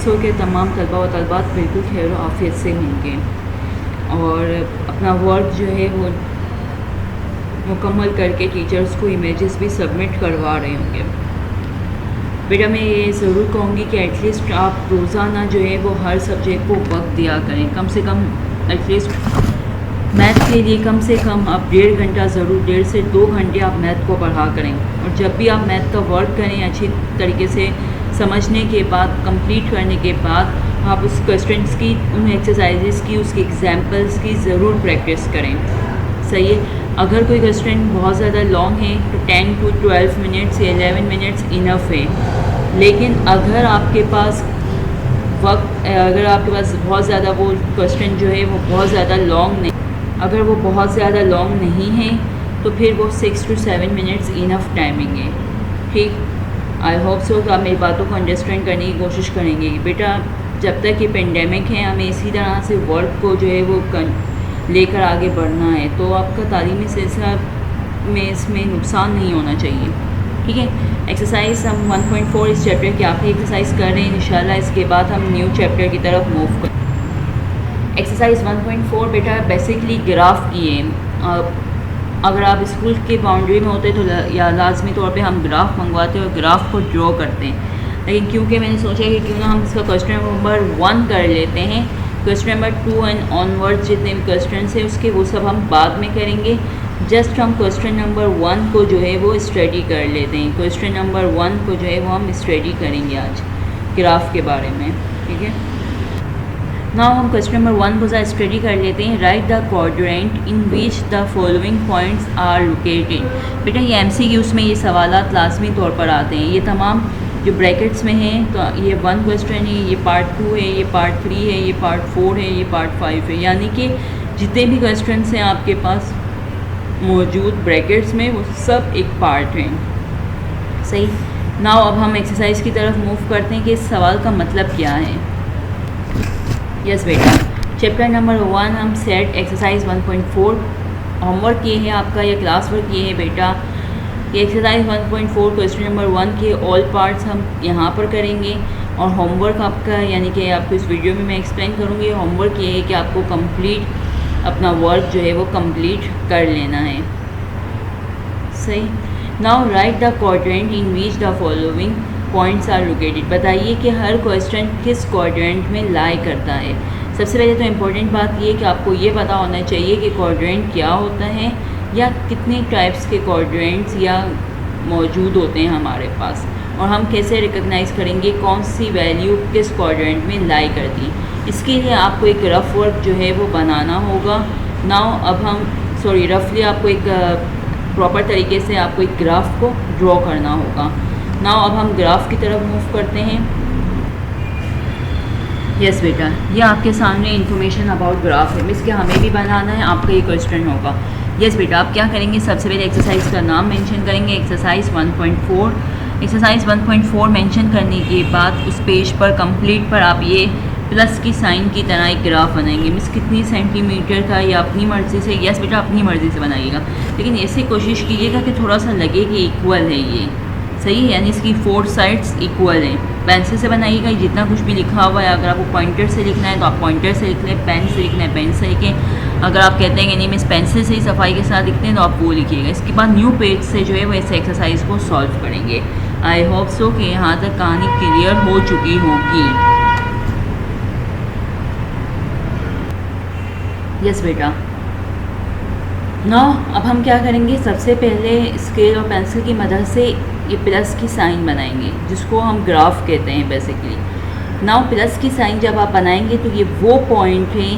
उम्मीद हो कि तमाम तलबा व तलबात बिल्कुल खैर व आफियत से होंगे और अपना वर्क जो है वो मुकम्मल करके टीचर्स को इमेजेस भी सबमिट करवा रहे होंगे। बेटा मैं ये ज़रूर कहूँगी कि एटलीस्ट आप रोज़ाना जो है वो हर सब्जेक्ट को वक्त दिया करें, कम से कम एटलीस्ट मैथ के लिए कम से कम आप 1.5 घंटा ज़रूर, 1.5 से 2 घंटे आप मैथ को पढ़ा करें। और जब भी आप मैथ का वर्क करें अच्छी तरीके से समझने के बाद, कंप्लीट करने के बाद, आप उस क्वेश्चंस की, उन एक्सरसाइजेस की, उसके एग्जांपल्स की ज़रूर प्रैक्टिस करें। सही है। अगर कोई क्वेश्चन बहुत ज़्यादा लॉन्ग है तो 10 to 12 मिनट्स या 11 मिनट्स इनफ है। लेकिन अगर आपके पास बहुत ज़्यादा वो क्वेश्चन जो है वो बहुत ज़्यादा लॉन्ग नहीं, अगर वो बहुत ज़्यादा लॉन्ग नहीं है तो फिर वो 6 to 7 मिनट्स इनफ टाइमिंग है। ठीक, आई होप सो कि आप मेरी बातों को अंडरस्टैंड करने की कोशिश करेंगे। बेटा जब तक ये पेंडेमिक है हमें इसी तरह से वर्क को जो है वो लेकर आगे बढ़ना है, तो आपका तालीमी सिलसिला में इसमें नुकसान नहीं होना चाहिए। ठीक है। एक्सरसाइज हम 1.4 इस चैप्टर की आखिरी एक्सरसाइज कर रहे हैं। इंशाल्लाह इसके बाद हम न्यू चैप्टर की तरफ मूव करें। एक्सरसाइज 1.4 बेटा बेसिकली ग्राफ की है। अगर आप स्कूल के बाउंड्री में होते तो या लाजमी तौर पे हम ग्राफ मंगवाते और ग्राफ को ड्रॉ करते हैं, लेकिन क्योंकि मैंने सोचा कि क्यों ना हम इसका क्वेश्चन नंबर 1 कर लेते हैं। क्वेश्चन नंबर 2 एंड ऑनवर्ड्स जितने भी क्वेश्चन हैं उसके वो सब हम बाद में करेंगे। जस्ट हम क्वेश्चन नंबर 1 को जो है वो स्टडी कर लेते हैं। क्वेश्चन नंबर 1 को जो है वो हम स्टडी करेंगे आज ग्राफ के बारे में। ठीक है। नाउ हम क्वेश्चन नंबर 1 को ज़रा स्टडी कर लेते हैं। Write the quadrant in which the following points are located. बेटा ये MCQs में ये सवालात लाजमी तौर पर आते हैं। ये तमाम जो ब्रैकेट्स में हैं, तो ये 1 क्वेश्चन है, ये पार्ट 2 है, ये पार्ट 3 है, ये पार्ट 4 है, ये पार्ट 5 है, यानी कि जितने भी क्वेश्चन हैं आपके पास मौजूद ब्रैकेट्स में वो सब एक पार्ट हैं। सही। नाउ अब हम एक्सरसाइज की तरफ मूव करते हैं कि इस सवाल का मतलब क्या है। यस बेटा, चैप्टर नंबर 1 हम सेट एक्सरसाइज 1.4 होमवर्क किए हैं आपका, या क्लास वर्क किए हैं बेटा। ये एक्सरसाइज 1.4 क्वेश्चन नंबर 1 के ऑल पार्ट्स हम यहाँ पर करेंगे और होमवर्क आपका, यानी कि आपको इस वीडियो में मैं एक्सप्लेन करूँगी। होमवर्क ये है कि आपको कंप्लीट अपना वर्क जो है वो कंप्लीट कर लेना है। सही। Now write the quadrant in which the following points are located. बताइए कि हर क्वेश्चन किस क्वाड्रेंट में लाई करता है। सबसे पहले तो इम्पोर्टेंट बात ये कि आपको ये पता होना चाहिए कि क्वाड्रेंट क्या होता है या कितने टाइप्स के क्वाड्रेंट्स या मौजूद होते हैं हमारे पास, और हम कैसे रिकग्नाइज़ करेंगे कौन सी वैल्यू किस क्वाड्रेंट में लाई करती। इसके लिए आपको एक रफ वर्क जो है वो बनाना होगा। नाउ अब हम रफली आपको एक प्रॉपर तरीके से आपको एक ग्राफ को ड्रॉ करना होगा। नाउ अब हम ग्राफ की तरफ मूव करते हैं। यस बेटा, ये आपके सामने इन्फॉर्मेशन अबाउट ग्राफ है। मिस क्या हमें भी बनाना है, आपका ये क्वेश्चन होगा। यस बेटा, आप क्या करेंगे, सबसे पहले एक्सरसाइज का नाम मेंशन करेंगे, एक्सरसाइज 1.4। एक्सरसाइज 1.4 मेंशन करने के बाद उस पेज पर कंप्लीट पर आप ये प्लस की साइन की तरह एक ग्राफ बनाएंगे। मिस कितनी सेंटीमीटर का, या अपनी मर्ज़ी से। यस बेटा, अपनी मर्ज़ी से बनाइएगा, लेकिन ऐसे कोशिश कीजिएगा कि थोड़ा सा लगे कि इक्वल है ये। सही है, यानी इसकी 4 साइड्स इक्वल हैं। पेंसिल से बनाइएगा, जितना कुछ भी लिखा हुआ है। अगर आपको पॉइंटर से लिखना है तो आप पॉइंटर से लिख लें, पेन से लिखना है पेन से लिखें। अगर आप कहते हैं कि नहीं मिस पेंसिल से ही सफाई के साथ लिखते हैं तो आप वो लिखिएगा। इसके बाद न्यू पेज से जो है वो ऐसे एक्सरसाइज को सॉल्व करेंगे। आई होप सो कि यहाँ तक कहानी क्लियर हो चुकी होगी। यस बेटा। नाउ अब हम क्या करेंगे, सबसे पहले स्केल और पेंसिल की मदद से ये प्लस की साइन बनाएंगे, जिसको हम ग्राफ कहते हैं बेसिकली। नाउ प्लस की साइन जब आप बनाएंगे तो ये वो पॉइंट है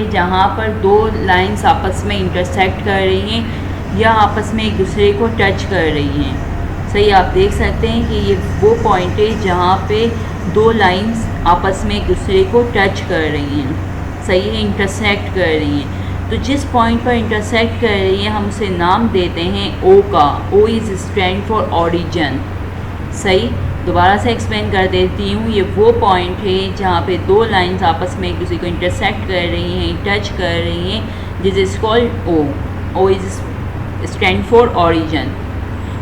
जहाँ पर दो लाइंस आपस में इंटरसेक्ट कर रही हैं या आपस में एक दूसरे को टच कर रही हैं। सही, आप देख सकते हैं कि ये वो पॉइंट है जहाँ पे दो लाइंस आपस में एक दूसरे को टच कर रही हैं। सही है, इंटरसेक्ट कर रही हैं। तो जिस पॉइंट पर इंटरसेक्ट कर रही है हम उसे नाम देते हैं ओ का। O is stand for origin. सही, दोबारा से एक्सप्लेन कर देती हूँ। ये वो पॉइंट है जहाँ पे दो लाइंस आपस में एक दूसरे को इंटरसेक्ट कर रही हैं, टच कर रही हैं, this is called O. O is stand for origin.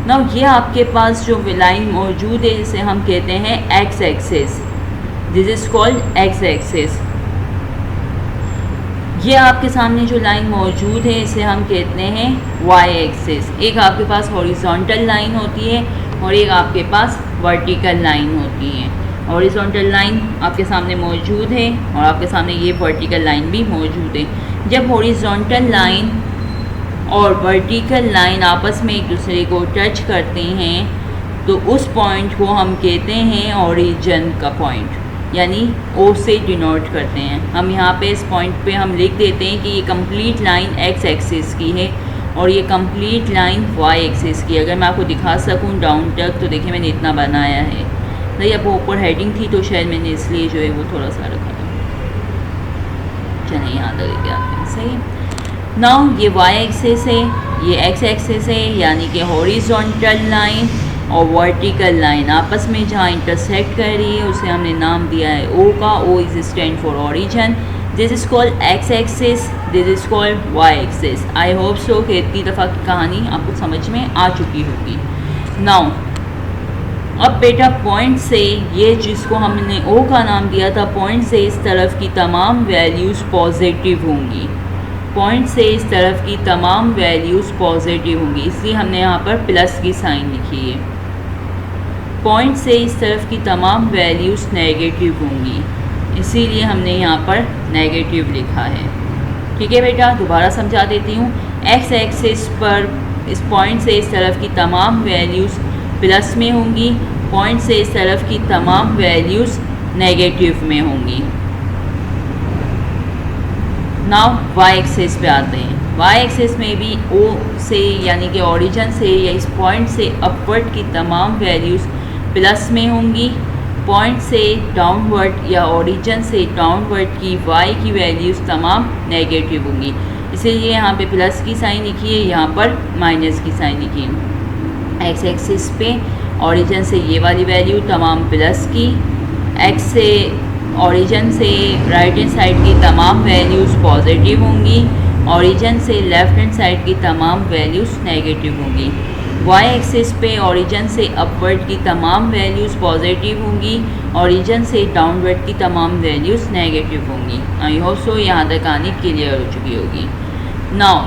ना ये आपके पास जो लाइन मौजूद है जिसे हम कहते हैं x axis, this is called x axis. ये आपके सामने जो लाइन मौजूद है इसे हम कहते हैं वाई एक्सिस। एक आपके पास हॉरिजॉन्टल लाइन होती है और एक आपके पास वर्टिकल लाइन होती है। हॉरिजॉन्टल लाइन आपके सामने मौजूद है और आपके सामने ये वर्टिकल लाइन भी मौजूद है। जब हॉरिजॉन्टल लाइन और वर्टिकल लाइन आपस में एक दूसरे को टच करते हैं तो उस पॉइंट को हम कहते हैं ओरिजिन का पॉइंट, यानी ओ से डिनोट करते हैं। हम यहाँ पे इस पॉइंट पे हम लिख देते हैं कि ये कंप्लीट लाइन एक्स एक्सिस की है और ये कंप्लीट लाइन वाई एक्सिस की। अगर मैं आपको दिखा सकूँ डाउन तक तो देखिए मैंने इतना बनाया है। नहीं, अब वो ऊपर हेडिंग थी तो शायद मैंने इसलिए जो है वो थोड़ा सा रखा था। चलिए यहाँ तक लेके आते हैं। सही। नाउ ये वाई एक्सिस है, ये एक्स एक्सिस है, यानी कि हॉरिजॉन्टल लाइन और वर्टिकल लाइन आपस में जहाँ इंटरसेक्ट कर रही है उसे हमने नाम दिया है ओ का। O is stand for origin. This is called x axis, this is called y axis. I hope so कि इतनी दफ़ा की कहानी आपको समझ में आ चुकी होगी। नाउ अब बेटा पॉइंट से, ये जिसको हमने ओ का नाम दिया था, पॉइंट से इस तरफ की तमाम वैल्यूज़ पॉजिटिव होंगी। पॉइंट से इस तरफ की तमाम वैल्यूज़ पॉजिटिव होंगी, इसलिए हमने यहाँ पर प्लस की साइन लिखी है। पॉइंट से इस तरफ की तमाम वैल्यूज़ नेगेटिव होंगी, इसीलिए हमने यहाँ पर नेगेटिव लिखा है। ठीक है बेटा, दोबारा समझा देती हूँ। एक्स एक्सिस पर इस पॉइंट से इस तरफ की तमाम वैल्यूज़ प्लस में होंगी, पॉइंट से इस तरफ की तमाम वैल्यूज़ नेगेटिव में होंगी। नाउ वाई एक्सिस पे आते हैं। वाई एक्सिस में भी ओ से यानी कि ओरिजिन से या इस पॉइंट से अपवर्ड की तमाम वैल्यूज़ प्लस में होंगी, पॉइंट से डाउनवर्ड या ओरिजिन से डाउनवर्ड की वाई की वैल्यूज़ तमाम नेगेटिव होंगी, इसीलिए यहाँ पे प्लस की साइन लिखी है, यहाँ पर माइनस की साइन लिखी है। एक्स एक्सिस पे ओरिजिन से ये वाली वैल्यू तमाम प्लस की, एक्स से ओरिजिन से राइट हैंड साइड की तमाम वैल्यूज़ पॉजिटिव होंगी, ओरिजिन से लेफ़्ट हैंड साइड की तमाम वैल्यूज़ नेगेटिव होंगी। वाई एक्सिस पे ओरिजिन से अपवर्ड की तमाम वैल्यूज़ पॉजिटिव होंगी, ओरिजिन से डाउनवर्ड की तमाम वैल्यूज़ नेगेटिव होंगी। आई होप सो यहाँ तक कहानी क्लियर हो चुकी होगी। नाउ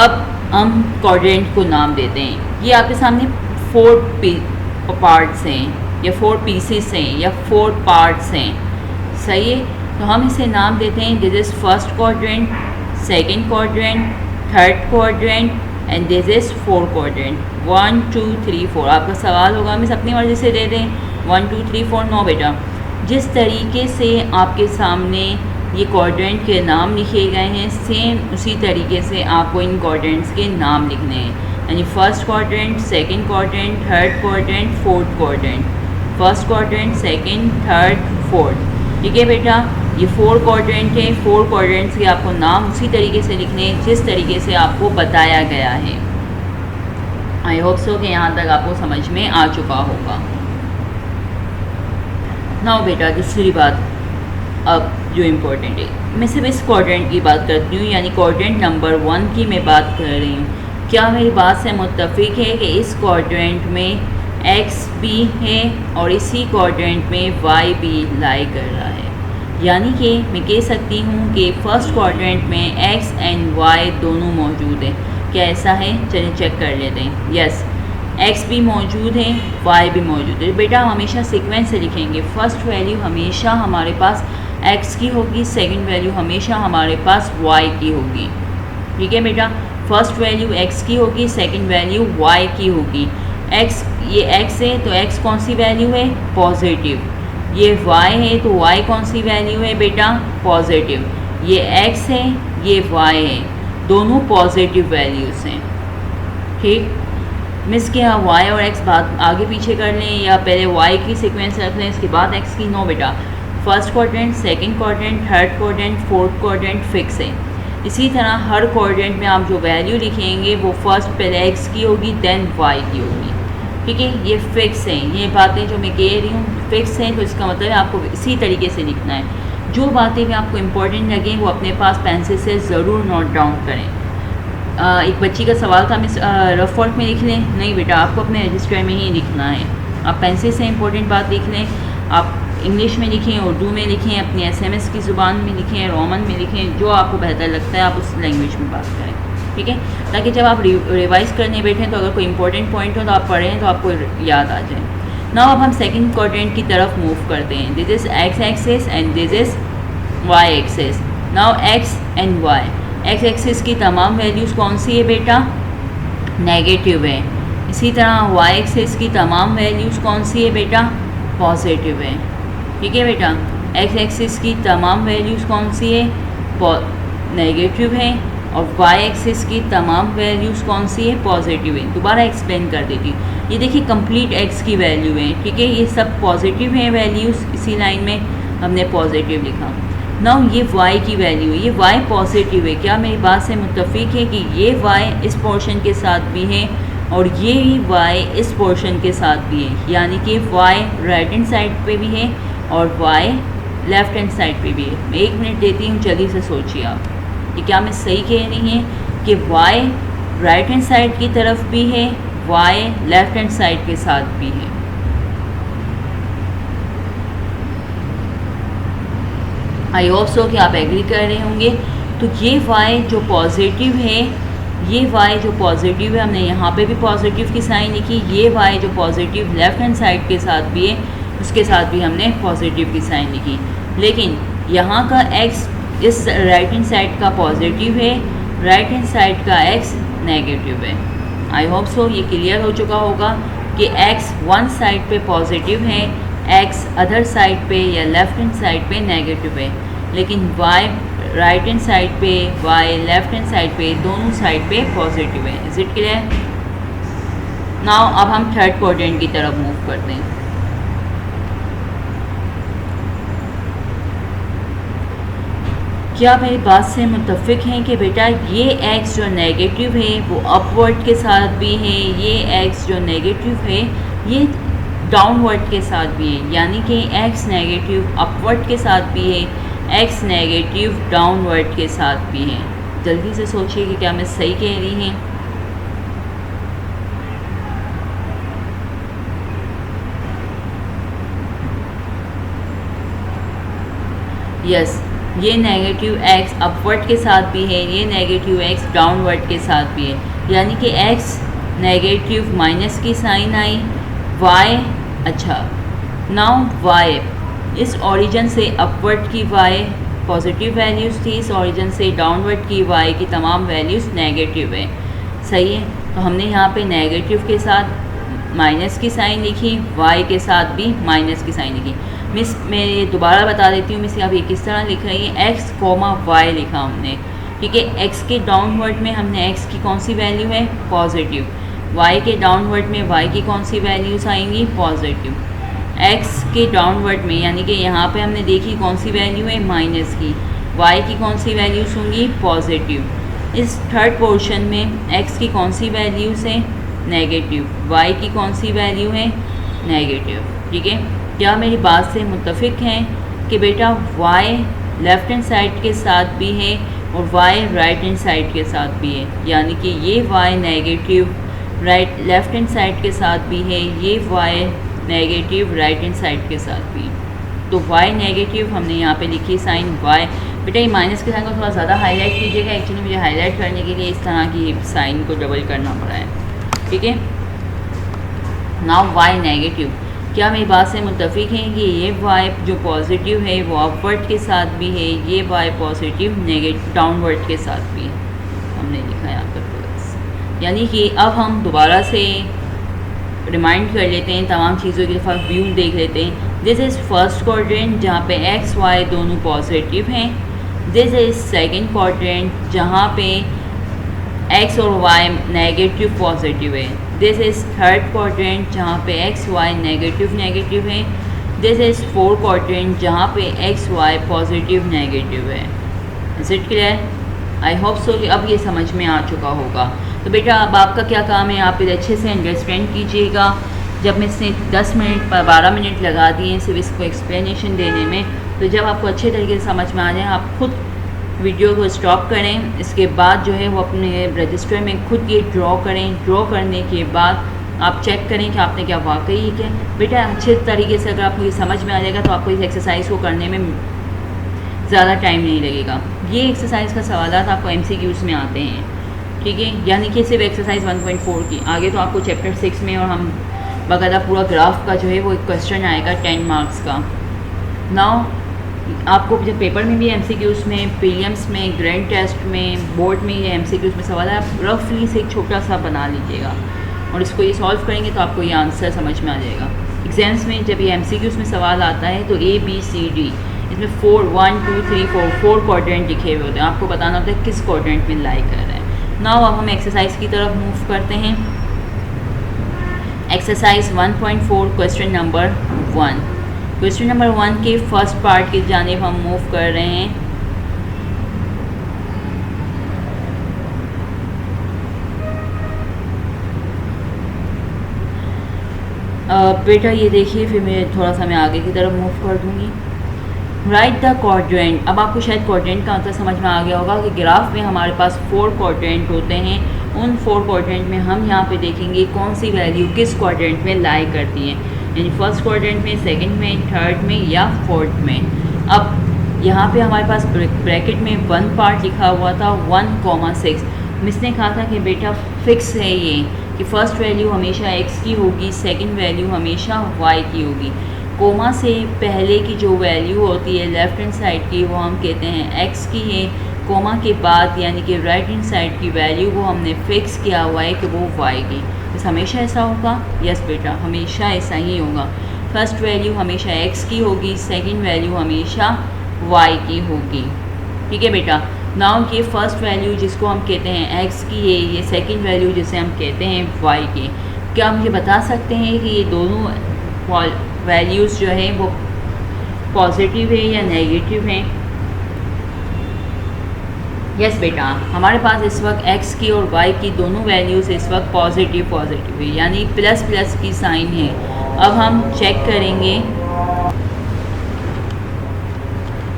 अब हम क्वाड्रेंट को नाम देते हैं। ये आपके सामने 4 पार्ट्स हैं या 4 पीसेस हैं या 4 पार्ट्स हैं, सही है। तो हम इसे नाम देते हैं this is first quadrant, second quadrant, third quadrant and this is fourth quadrant. 1 2 3 4। आपका सवाल होगा मिस अपनी मर्ज़ी से दे दें 1 2 3 4। नो बेटा, जिस तरीके से आपके सामने ये क्वाड्रेंट के नाम लिखे गए हैं सेम उसी तरीके से आपको इन क्वाड्रेंट्स के नाम लिखने हैं, यानी first quadrant, second quadrant, third quadrant, fourth quadrant. First quadrant, second, third, fourth. ठीक है बेटा, ये 4 क्वाड्रेंट है। 4 क्वाड्रेंट्स के आपको नाम उसी तरीके से लिखने हैं जिस तरीके से आपको बताया गया है। आई होप सो कि यहाँ तक आपको समझ में आ चुका होगा। नाउ बेटा दूसरी बात अब जो इम्पोर्टेंट है, मैं सिर्फ इस क्वाड्रेंट की बात करती हूँ, यानी क्वाड्रेंट नंबर 1 की मैं बात कर रही हूँ। क्या मेरी बात से मुत्तफिक है कि इस क्वाड्रेंट में एक्स भी है और इसी क्वाड्रेंट में वाई भी लाई कर रहा है, यानी कि मैं कह सकती हूँ कि फर्स्ट क्वाड्रेंट में एक्स एंड वाई दोनों मौजूद हैं। क्या ऐसा है? चलिए चेक कर लेते हैं। यस, एक्स भी मौजूद है, वाई भी मौजूद है। बेटा हमेशा सीक्वेंस से लिखेंगे। फर्स्ट वैल्यू हमेशा हमारे पास एक्स की होगी, सेकंड वैल्यू हमेशा हमारे पास वाई की होगी। ठीक है बेटा, फर्स्ट वैल्यू एक्स की होगी, सेकंड वैल्यू वाई की होगी। एक्स, ये एक्स है तो एक्स कौन सी वैल्यू है? पॉजिटिव। ये वाई है तो वाई कौन सी वैल्यू है बेटा? पॉजिटिव। ये एक्स है, ये वाई है, दोनों पॉजिटिव वैल्यूज़ हैं। ठीक, मिस क्या वाई और एक्स बात आगे पीछे कर लें या पहले वाई की सीक्वेंस रख लें इसके बाद एक्स की? नो बेटा, first quadrant, second quadrant, third quadrant, fourth quadrant fix है। इसी तरह हर क्वाड्रेंट में आप जो वैल्यू लिखेंगे वो फर्स्ट पहले एक्स की होगी देन वाई की होगी। ठीक है, ये फिक्स हैं। ये बातें जो मैं कह रही हूँ फिक्स हैं, तो इसका मतलब है आपको इसी तरीके से लिखना है। जो बातें भी आपको इम्पोर्टेंट लगें वो अपने पास पेंसिल से ज़रूर नोट डाउन करें। एक बच्ची का सवाल था मिस रफ वर्क में लिख लें। नहीं बेटा, आपको अपने रजिस्टर में ही लिखना है। आप पेंसिल से इंपॉर्टेंट बात लिख लें। आप इंग्लिश में लिखें, उर्दू में लिखें, अपनी एसएमएस की ज़ुबान में लिखें, रोमन में लिखें, जो आपको बेहतर लगता है आप उस लैंग्वेज में बात करें, ठीक है, ताकि जब आप रिवाइज़ करने बैठें तो अगर कोई इंपॉर्टेंट पॉइंट हो तो आप पढ़ें तो आपको याद आ जाए। नाउ अब हम सेकंड क्वाड्रेंट की तरफ मूव करते हैं। This is x axis and this is y axis. Now x and y, x axis की तमाम वैल्यूज़ कौन सी है बेटा? नेगेटिव है। इसी तरह वाई एक्सिस की तमाम वैल्यूज़ कौन सी है बेटा? पॉजिटिव है, ठीक है बेटा। एक्स एक्सिस की तमाम वैल्यूज़ कौन सी है? नेगेटिव है। और वाई एक्सिस की तमाम वैल्यूज़ कौन सी है? पॉजिटिव है। दोबारा एक्सप्लेन कर देती हूँ। ये देखिए कंप्लीट एक्स की वैल्यू है, ठीक है, ये सब पॉजिटिव हैं वैल्यूज़, इसी लाइन में हमने पॉजिटिव लिखा। नाउ ये y की वैल्यू है, ये y पॉजिटिव है। क्या मेरी बात से मुत्तफिक है कि ये y इस पोर्शन के साथ भी है और ये y इस पोर्शन के साथ भी है, यानी कि y राइट हैंड साइड पे भी है और y लेफ़्ट हैंड साइड पे भी है। मैं 1 मिनट देती हूँ, जल्दी से सोचिए आप कि क्या मैं सही कह रही हैं कि y राइट हैंड साइड की तरफ भी है, y लेफ़्ट हैंड साइड के साथ भी है। आई होप सो कि आप एग्री कर रहे होंगे। तो ये y जो पॉजिटिव है, ये y जो पॉजिटिव है, हमने यहाँ पे भी पॉजिटिव की साइन लिखी। ये y जो पॉजिटिव लेफ़्ट हैंड साइड के साथ भी है, उसके साथ भी हमने पॉजिटिव की साइन लिखी। लेकिन यहाँ का x इस राइट हैंड साइड का पॉजिटिव है, राइट हैंड साइड का x नेगेटिव है। आई होप सो ये क्लियर हो चुका होगा कि x वन साइड पे पॉजिटिव है, x अदर साइड पे या लेफ़्ट हैंड साइड पे नेगेटिव है, लेकिन y राइट हैंड साइड पे, y लेफ़्ट हैंड साइड पे, दोनों साइड पे पॉजिटिव है। Is it clear? नाउ अब हम थर्ड क्वाड्रेंट की तरफ मूव करते हैं। क्या मेरी बात से मुत्तफिक हैं कि बेटा ये x जो नेगेटिव है वो अपवर्ड के साथ भी है, ये x जो नेगेटिव है ये डाउनवर्ड के साथ भी है, यानी कि x नेगेटिव अपवर्ड के साथ भी है, x नेगेटिव डाउनवर्ड के साथ भी है। जल्दी से सोचिए कि क्या मैं सही कह रही हैं? यस, ये नेगेटिव x अपवर्ड के साथ भी है, ये नेगेटिव x डाउनवर्ड के साथ भी है, यानी कि x नेगेटिव माइनस की साइन आई, y अच्छा नाउ y इस ओरिजिन से अपवर्ड की y पॉजिटिव वैल्यूज़ थी, इस ओरिजिन से डाउनवर्ड की y की तमाम वैल्यूज़ नेगेटिव है। सही है, तो हमने यहाँ पे नेगेटिव के साथ माइनस की साइन लिखी, y के साथ भी माइनस की साइन लिखी। मिस मैं ये दोबारा बता देती हूँ मिस, अब ये किस तरह लिख रही है, x, y लिखा हमने, ठीक है। x के डाउनवर्ड में हमने x की कौन सी वैल्यू है? पॉजिटिव। y के डाउनवर्ड में y की कौन सी वैल्यूज़ आएंगी? पॉजिटिव। x के डाउनवर्ड में यानी कि यहाँ पे हमने देखी कौन सी वैल्यू है? माइनस की। y की कौन सी वैल्यूज़ होंगी? पॉजिटिव। इस थर्ड पोर्शन में x की कौन सी वैल्यूज़ हैं? नेगेटिव। y की कौन सी वैल्यू है? नेगेटिव, ठीक है। क्या मेरी बात से मुत्तफिक हैं कि बेटा y लेफ़्ट हैंड साइड के साथ भी है और y राइट हैंड साइड के साथ भी है, यानी कि ये y negative right left hand side के साथ भी है, ये y negative right hand side के साथ भी। तो y नेगेटिव हमने यहाँ पे लिखी साइन y। बेटा ये माइनस के साइन को थोड़ा ज़्यादा हाईलाइट कीजिएगा, एक्चुअली मुझे हाईलाइट करने के लिए इस तरह की साइन को डबल करना पड़ा है, ठीक है। नाउ y नेगेटिव, क्या मेरी बात से मुत्तफिक हैं कि ये y जो पॉजिटिव है वो अपवर्ड के साथ भी है, ये y पॉजिटिव नेगेटिव डाउनवर्ड के साथ भी है, हमने लिखा है यहाँ पर प्लस। यानी कि अब हम दोबारा से रिमाइंड कर लेते हैं, तमाम चीज़ों की दफ़ा व्यू देख लेते हैं। दिस इज़ फर्स्ट क्वाड्रेंट जहाँ पे x y दोनों पॉजिटिव हैं। दिस इज़ सेकंड क्वाड्रेंट जहाँ पे x और y नेगेटिव पॉजिटिव है। दिस इज़ थर्ड क्वाड्रेंट जहाँ पे x y नेगेटिव है। दिस इज़ फोर्थ क्वाड्रेंट जहाँ पे x y पॉजिटिव नेगेटिव है। Is it clear? I hope so कि अब ये समझ में आ चुका होगा। तो बेटा अब आपका क्या काम है, आप इसे अच्छे से अंडरस्टैंड कीजिएगा। जब मैं इसने 10 मिनट 12 मिनट लगा दिए सिर्फ इसको एक्सप्लेनेशन देने में, तो जब आपको अच्छे तरीके से समझ में आ जाए आप खुद वीडियो को स्टॉप करें। इसके बाद जो है वो अपने रजिस्टर में खुद ये ड्रॉ करें। ड्रॉ करने के बाद आप चेक करें कि आपने क्या वाकई ही क्या बेटा अच्छे तरीके से अगर आपको ये समझ में आ जाएगा तो आपको इस एक्सरसाइज को करने में ज़्यादा टाइम नहीं लगेगा। ये एक्सरसाइज का सवालात आपको MCQs में आते हैं, ठीक है, यानी कि सिर्फ एक्सरसाइज 1.4 की। आगे तो आपको चैप्टर 6 में और हम बाकायदा पूरा ग्राफ का जो है वो एक क्वेश्चन आएगा 10 मार्क्स का। नाउ आपको जब पेपर में भी MCQs में, प्रीलिम्स में, ग्रैंड टेस्ट में, बोर्ड में ये MCQs में सवाल है, आप रफली से एक छोटा सा बना लीजिएगा और इसको ये सॉल्व करेंगे तो आपको ये आंसर समझ में आ जाएगा। एग्जाम्स में जब ये MCQs में सवाल आता है तो ABCD इसमें 4 1 2 3 4 क्वाड्रेंट लिखे हुए होते हैं। आपको बताना होता है किस क्वाड्रेंट में लाई कर रहे हैं। नाउ अब हम एक्सरसाइज की तरफ मूव करते हैं। Exercise 1.4 question number 1। Question number 1 के फर्स्ट पार्ट की जानिब हम मूव कर रहे हैं। बेटा ये देखिए, फिर मैं आगे की तरफ मूव कर दूँगी। Right the quadrant. अब आपको शायद क्वाड्रेंट का आंसर समझ में आ गया होगा कि ग्राफ में हमारे पास 4 क्वाड्रेंट होते हैं। उन 4 क्वाड्रेंट में हम यहाँ पे देखेंगे कौन सी वैल्यू किस क्वाड्रेंट में लाई करती है, यानी फर्स्ट क्वाड्रेंट में, सेकंड में, थर्ड में या फोर्थ में। अब यहाँ पे हमारे पास ब्रैकेट में 1 पार्ट लिखा हुआ था 1,6। मिस ने कहा था कि बेटा फिक्स है ये कि फ़र्स्ट वैल्यू हमेशा x की होगी, सेकंड वैल्यू हमेशा y की होगी। कोमा से पहले की जो वैल्यू होती है लेफ़्ट हैंड साइड की वो हम कहते हैं x की है। कोमा के बाद यानी कि राइट हैंड साइड की वैल्यू वो हमने फ़िक्स किया हुआ है कि वो y की। बस हमेशा ऐसा होगा? यस बेटा, हमेशा ऐसा ही होगा। फर्स्ट वैल्यू हमेशा x की होगी, सेकंड वैल्यू हमेशा y की होगी। ठीक है बेटा। नाउ ये फर्स्ट वैल्यू जिसको हम कहते हैं x की है, ये सेकंड वैल्यू जिसे हम कहते हैं y की। क्या हम ये बता सकते हैं कि ये दोनों वैल्यूज़ जो है वो पॉजिटिव है या नेगेटिव हैं? यस बेटा, हमारे पास इस वक्त x की और y की दोनों वैल्यूज़ इस वक्त पॉजिटिव है, यानी प्लस प्लस की साइन है। अब हम चेक करेंगे।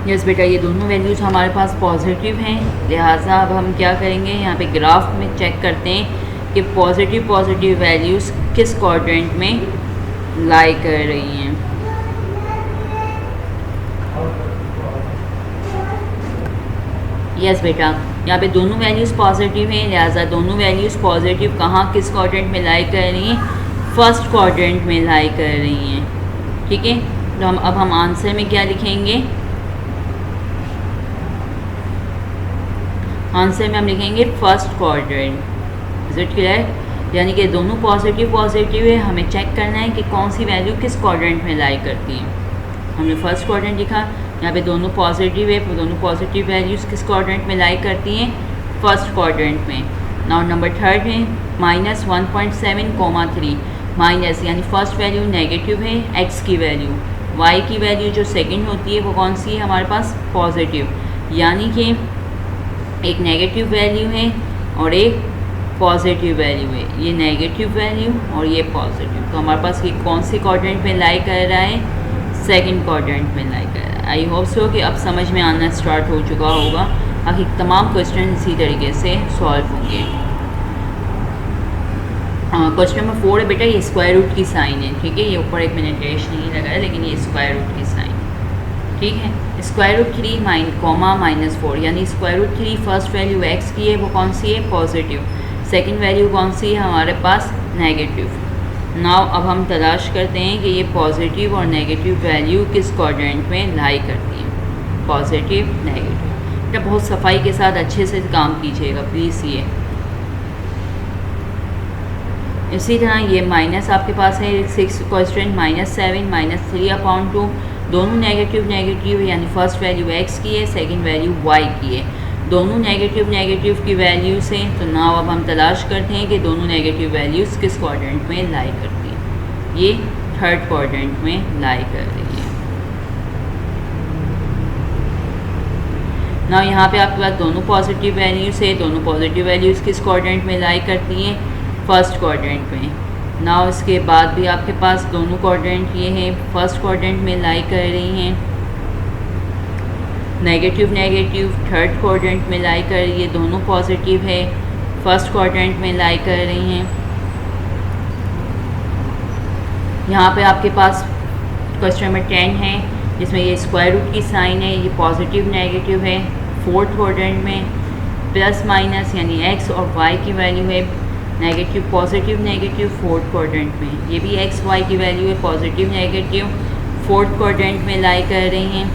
यस बेटा, ये दोनों वैल्यूज़ हमारे पास पॉजिटिव हैं, लिहाजा अब हम क्या करेंगे, यहाँ पे ग्राफ में चेक करते हैं कि पॉजिटिव वैल्यूज़ किस क्वाड्रेंट में लाई कर रही हैं। यस बेटा, यहाँ पे दोनों वैल्यूज़ पॉजिटिव हैं, लिहाजा दोनों वैल्यूज़ पॉजिटिव कहाँ किस क्वाड्रेंट में लाई कर रही हैं? फर्स्ट क्वाड्रेंट में लाई कर रही हैं। ठीक है, तो अब हम आंसर में क्या लिखेंगे? आंसर में हम लिखेंगे first quadrant. Is it clear? यानी कि दोनों पॉजिटिव है, हमें चेक करना है कि कौन सी वैल्यू किस क्वाड्रेंट में लाई करती है। हमने फर्स्ट क्वाड्रेंट लिखा, यहाँ पे दोनों पॉजिटिव है, तो दोनों पॉजिटिव वैल्यूज़ किस क्वाड्रेंट में लाई करती हैं? फर्स्ट क्वाड्रेंट में। नाउ नंबर थर्ड है -1.7, माइनस यानी फर्स्ट वैल्यू नेगेटिव है, x की वैल्यू, y की वैल्यू जो सेकंड होती है वो कौन सी है हमारे पास? पॉजिटिव। यानी कि एक नेगेटिव वैल्यू है और एक पॉजिटिव वैल्यू है। ये नेगेटिव वैल्यू और ये पॉजिटिव, तो हमारे पास ये कौन सी क्वाड्रेंट में लाई कर रहा है? सेकंड क्वाड्रेंट में लाई कर रहा है। आई होप सो कि अब समझ में आना स्टार्ट हो चुका होगा। बाकी तमाम क्वेश्चन इसी तरीके से सॉल्व होंगे। क्वेश्चन नंबर 4 है बेटा, ये स्क्वायर रूट की साइन है। ठीक है, ये ऊपर एक मैंने डैश नहीं लगाया, लेकिन ये स्क्वायर रूट की साइन। ठीक है, स्क्वायर रूट 3 -4, यानी square root 3 first value x की है, वो कौन सी है? पॉजिटिव। सेकंड वैल्यू कौन सी है हमारे पास? नेगेटिव। नाउ अब हम तलाश करते हैं कि ये पॉजिटिव और नेगेटिव वैल्यू किस क्वाड्रेंट में लाई करती है। Positive, negative. बेटा बहुत सफाई के साथ अच्छे से काम कीजिएगा प्लीज़। ये इसी तरह ये माइनस आपके पास है 6 क्वेश्चन, -7 -3/2, दोनों नेगेटिव यानी फर्स्ट वैल्यू x की है, सेकंड वैल्यू y की है। दोनों नेगेटिव की वैल्यूज़ हैं, तो नाउ अब हम तलाश करते हैं कि दोनों नेगेटिव वैल्यूज़ किस क्वाड्रेंट में लाई करती हैं। ये थर्ड क्वाड्रेंट में लाई कर रही है। नाउ यहाँ पे आपके पास दोनों पॉजिटिव वैल्यूज़ है, दोनों पॉजिटिव वैल्यूज़ किस क्वाड्रेंट में लाई करती हैं? फर्स्ट क्वाड्रेंट में। नाउ इसके बाद भी आपके पास दोनों क्वाड्रेंट ये हैं, फर्स्ट क्वाड्रेंट में लाई कर रही हैं। नेगेटिव नेगेटिव थर्ड क्वाड्रेंट में लाई कर रही है, दोनों पॉजिटिव है, फर्स्ट क्वाड्रेंट में लाई कर रही हैं। यहाँ पे आपके पास क्वेश्चन नंबर 10 है जिसमें ये स्क्वायर रूट की साइन है, ये पॉजिटिव नेगेटिव है। फोर्थ क्वाड्रेंट में प्लस माइनस यानी एक्स और वाई की वैल्यू है, negative positive negative fourth quadrant में, ये भी एक्स वाई की वैल्यू है पॉजिटिव नेगेटिव फोर्थ क्वाड्रेंट में लाई कर रही हैं।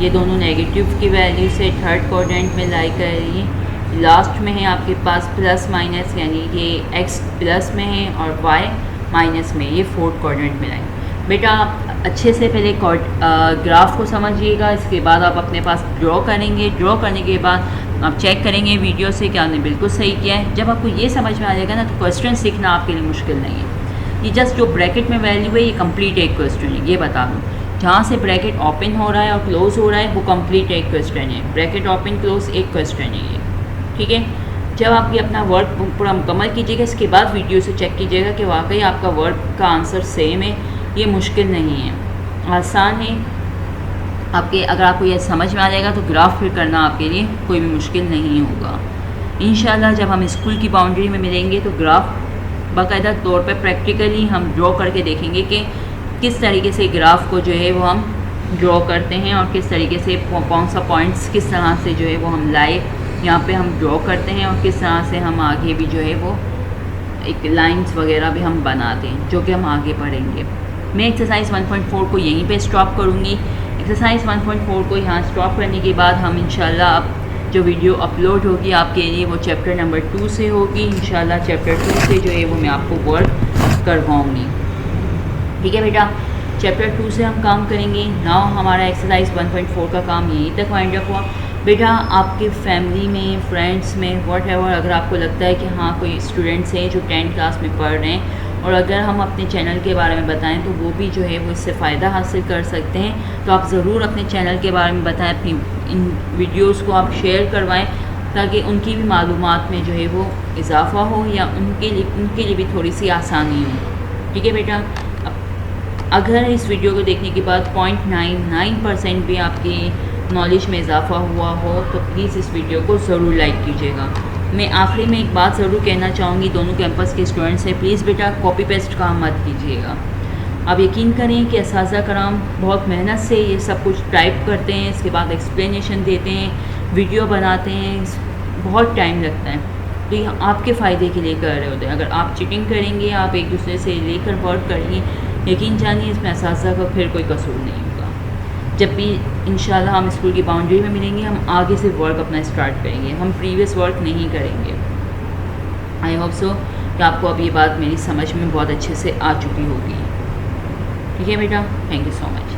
ये दोनों नेगेटिव की वैल्यू से थर्ड क्वाड्रेंट में लाई कर रही हैं। लास्ट में है आपके पास प्लस माइनस यानी ये एक्स प्लस में है और वाई माइनस में, ये फोर्थ क्वाड्रेंट में लाई। बेटा आप अच्छे से पहले ग्राफ को समझिएगा, इसके बाद आप अपने पास ड्रॉ करेंगे। ड्रॉ करने के बाद आप चेक करेंगे वीडियो से कि आपने बिल्कुल सही किया है। जब आपको ये समझ में आ जाएगा ना तो क्वेश्चन सीखना आपके लिए मुश्किल नहीं है। ये जस्ट जो ब्रैकेट में वैल्यू है ये कंप्लीट एक क्वेश्चन है, ये बता दूँ। जहाँ से ब्रैकेट ओपन हो रहा है और क्लोज हो रहा है वो कंप्लीट एक क्वेश्चन है। ब्रैकेट ओपन क्लोज एक क्वेश्चन है ये, ठीक है। जब आप ये अपना वर्क पूरा मुकम्मल कीजिएगा, इसके बाद वीडियो से चेक कीजिएगा कि वाकई आपका वर्क का आंसर सेम है, ये मुश्किल नहीं है, आसान है। आपके अगर आपको ये समझ में आ जाएगा तो ग्राफ फिर करना आपके लिए कोई भी मुश्किल नहीं होगा। इंशाल्लाह जब हम स्कूल की बाउंड्री में मिलेंगे तो ग्राफ बाकायदा तौर पर प्रैक्टिकली हम ड्रॉ करके देखेंगे कि किस तरीके से ग्राफ को जो है वो हम ड्रॉ करते हैं और किस तरीके से कौन सा पॉइंट्स किस तरह से जो है वो हम लाए यहाँ पे हम ड्रॉ करते हैं और किस तरह से हम आगे भी जो है वो एक लाइंस वगैरह भी हम बनाते हैं जो कि हम आगे पढ़ेंगे। मैं एक्सरसाइज 1.4 को यहीं पे स्टॉप करूँगी। एक्सरसाइज 1.4 को यहाँ स्टॉप करने के बाद हम इंशाल्लाह अब जो वीडियो अपलोड होगी आपके लिए वो चैप्टर नंबर 2 से होगी। इंशाल्लाह चैप्टर 2 से जो है वो मैं आपको वर्क करवाऊँगी, ठीक है बेटा। चैप्टर 2 से हम काम करेंगे। नाउ हमारा एक्सरसाइज 1.4 का काम यहीं तक वाइंड अप हुआ। बेटा आपके फैमिली में, फ्रेंड्स में, वॉट एवर अगर आपको लगता है कि हाँ कोई स्टूडेंट्स हैं जो 10th क्लास में पढ़ रहे हैं और अगर हम अपने चैनल के बारे में बताएं तो वो भी जो है वो इससे फ़ायदा हासिल कर सकते हैं, तो आप ज़रूर अपने चैनल के बारे में बताएं, अपनी इन वीडियोस को आप शेयर करवाएं ताकि उनकी भी मालूमात में जो है वो इजाफ़ा हो या उनके लिए भी थोड़ी सी आसानी हो, ठीक है बेटा। अगर इस वीडियो को देखने के बाद 0.99% भी आपकी नॉलेज में इजाफ़ा हुआ हो तो प्लीज़ इस वीडियो को ज़रूर लाइक कीजिएगा। मैं आखिरी में एक बात ज़रूर कहना चाहूँगी दोनों कैंपस के स्टूडेंट्स से, प्लीज़ बेटा कॉपी पेस्ट काम मत कीजिएगा। आप यकीन करें कि असातिज़ा कराम बहुत मेहनत से ये सब कुछ टाइप करते हैं, इसके बाद एक्सप्लेनेशन देते हैं, वीडियो बनाते हैं, बहुत टाइम लगता है, तो ये आपके फ़ायदे के लिए कर रहे होते हैं। अगर आप चीटिंग करेंगे, आप एक दूसरे से लेकर वर्क करेंगे, यकीन जानिए इसमें असातिज़ा का फिर कोई कसूर नहीं होगा। जब भी इंशाल्लाह हम स्कूल की बाउंड्री में मिलेंगे हम आगे से वर्क अपना स्टार्ट करेंगे, हम प्रीवियस वर्क नहीं करेंगे। आई होप सो कि आपको अब ये बात मेरी समझ में बहुत अच्छे से आ चुकी होगी, ठीक है बेटा। Thank you so much.